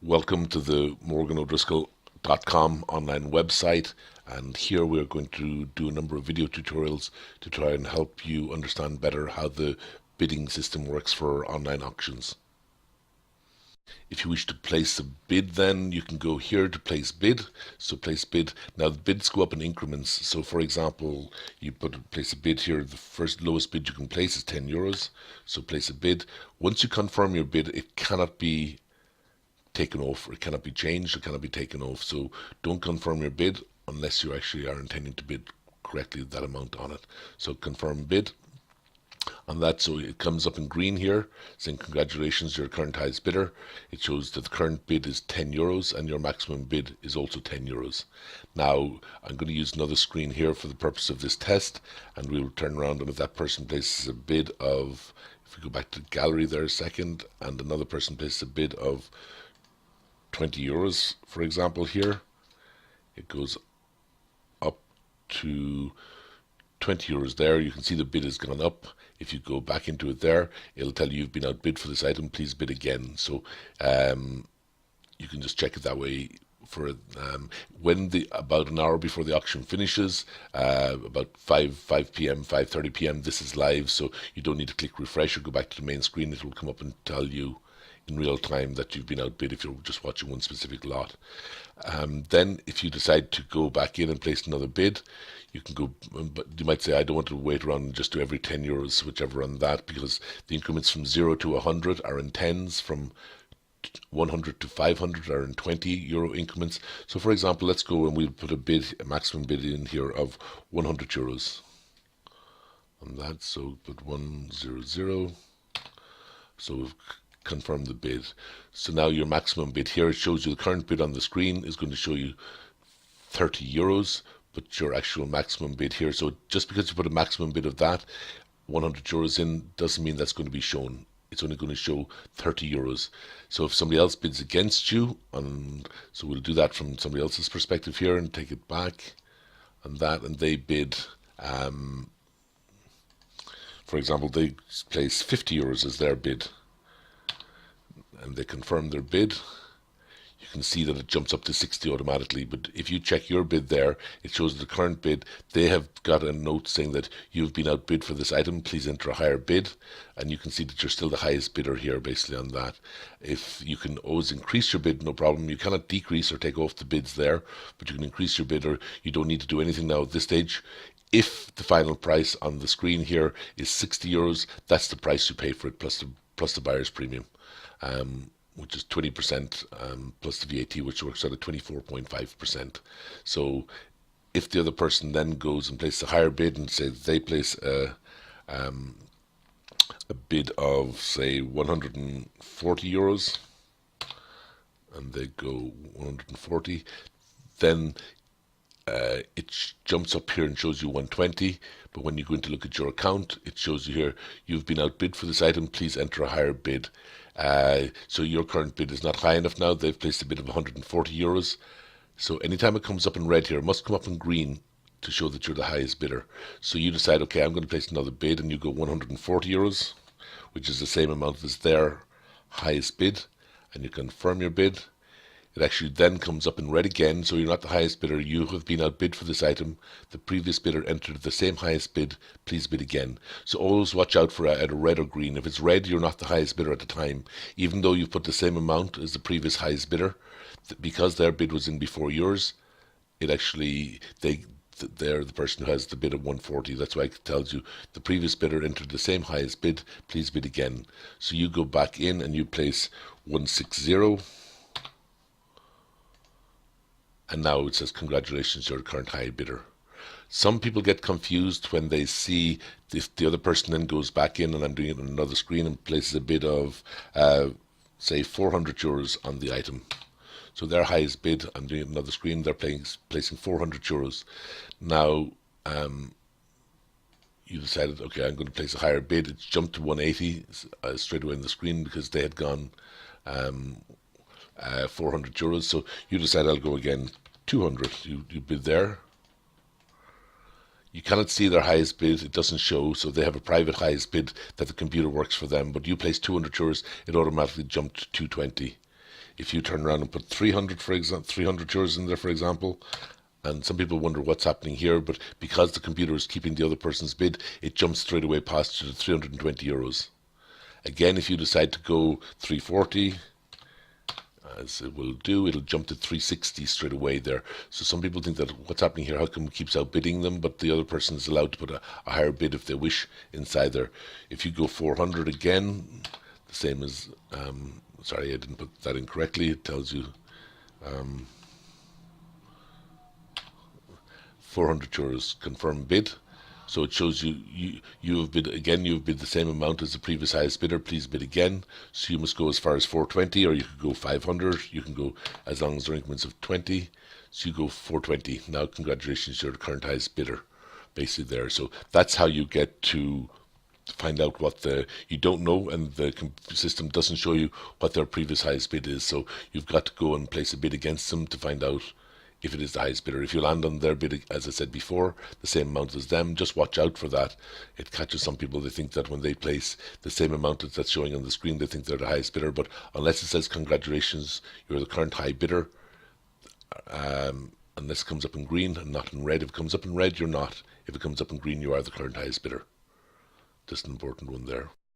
Welcome to the MorganO'Driscoll.com online website, and here we're going to do a number of video tutorials to try and help you understand better how the bidding system works for online auctions. If you wish to place a bid, then you can go here to place bid. So place bid. Now the bids go up in increments. So for example, you place a bid here. The first lowest bid you can place is €10. So place a bid. Once you confirm your bid, it cannot be taken off, or it cannot be changed, or cannot be taken off. So don't confirm your bid unless you actually are intending to bid correctly that amount on it. So confirm bid on that. So it comes up in green here saying congratulations, you're current highest bidder. It shows that the current bid is €10 and your maximum bid is also €10. Now I'm going to use another screen here for the purpose of this test, and we'll turn around, and if that person places a bid of, if we go back to the gallery there a second, and another person places a bid of €20, for example, here, it goes up to €20 there. You can see the bid has gone up. If you go back into it there, it'll tell you you've been outbid for this item, please bid again. So you can just check it that way. For when about an hour before the auction finishes, about 5 p.m., 5:30 p.m., this is live, so you don't need to click refresh or go back to the main screen. It will come up and tell you in real time that you've been outbid if you're just watching one specific lot. Then if you decide to go back in and place another bid, you can go, but you might say, I don't want to wait around and just do every €10, whichever on that, because the increments from 0 to 100 are in tens, from 100 to 500 are in €20 increments. So for example, let's go and we'll put a maximum bid in here of €100 on that. So put 100. So we've confirm the bid. So now your maximum bid here, it shows you the current bid on the screen is going to show you €30, but your actual maximum bid here. So just because you put a maximum bid of that €100 in doesn't mean that's going to be shown. It's only going to show €30. So if somebody else bids against you, so we'll do that from somebody else's perspective here and take it back on that, and they bid, for example, they place €50 as their bid, and they confirm their bid. You can see that it jumps up to 60 automatically, but if you check your bid there, it shows the current bid. They have got a note saying that you've been outbid for this item, please enter a higher bid, and you can see that you're still the highest bidder here basically on that. If you can always increase your bid, no problem. You cannot decrease or take off the bids there, but you can increase your bid, or you don't need to do anything now at this stage. If the final price on the screen here is €60, that's the price you pay for it, plus the buyer's premium. Which is 20% plus the VAT, which works out at 24.5%. So if the other person then goes and places a higher bid, and say they place a bid of, say, €140, and they go 140, then it jumps up here and shows you 120, but when you go in to look at your account, it shows you here, you've been outbid for this item, please enter a higher bid. So your current bid is not high enough now. They've placed a bid of €140. So anytime it comes up in red here, it must come up in green to show that you're the highest bidder. So you decide, okay, I'm going to place another bid, and you go €140, which is the same amount as their highest bid, and you confirm your bid. It actually then comes up in red again, so you're not the highest bidder. You have been outbid for this item. The previous bidder entered the same highest bid. Please bid again. So always watch out for either red or green. If it's red, you're not the highest bidder at the time, even though you've put the same amount as the previous highest bidder. Because their bid was in before yours, it actually, they're the person who has the bid of 140. That's why it tells you the previous bidder entered the same highest bid. Please bid again. So you go back in and you place 160. And now it says, congratulations, you're the current high bidder. Some people get confused when they see if the other person then goes back in, and I'm doing it on another screen, and places a bid of, say, €400 on the item. So their highest bid, I'm doing it on another screen, they're placing €400. Now, you decided, okay, I'm going to place a higher bid. It's jumped to 180 straight away on the screen because they had gone €400. So you decide, I'll go again 200. You bid there. You cannot see their highest bid. It doesn't show, so they have a private highest bid that the computer works for them. But you place €200, it automatically jumped to 220. If you turn around and put 300, for example, 300 euros in there, for example, and some people wonder what's happening here, but because the computer is keeping the other person's bid, it jumps straight away past you to 320 euros. Again, if you decide to go 340, as it will do, it'll jump to 360 straight away there. So some people think that what's happening here, how come it keeps outbidding them, but the other person is allowed to put a higher bid if they wish inside there. If you go 400 again, the same as, sorry, I didn't put that in correctly. It tells you 400 euros confirm bid. So it shows you have bid again. You have bid the same amount as the previous highest bidder. Please bid again. So you must go as far as 420, or you could go 500. You can go as long as there are increments of 20. So you go 420. Now, congratulations, you're the current highest bidder, basically there. So that's how you get to find out what you don't know, and the system doesn't show you what their previous highest bid is. So you've got to go and place a bid against them to find out if it is the highest bidder. If you land on their bid, as I said before, the same amount as them, just watch out for that. It catches some people. They think that when they place the same amount that's showing on the screen, they think they're the highest bidder. But unless it says congratulations, you're the current high bidder, unless it comes up in green and not in red. If it comes up in red, you're not. If it comes up in green, you are the current highest bidder. Just an important one there.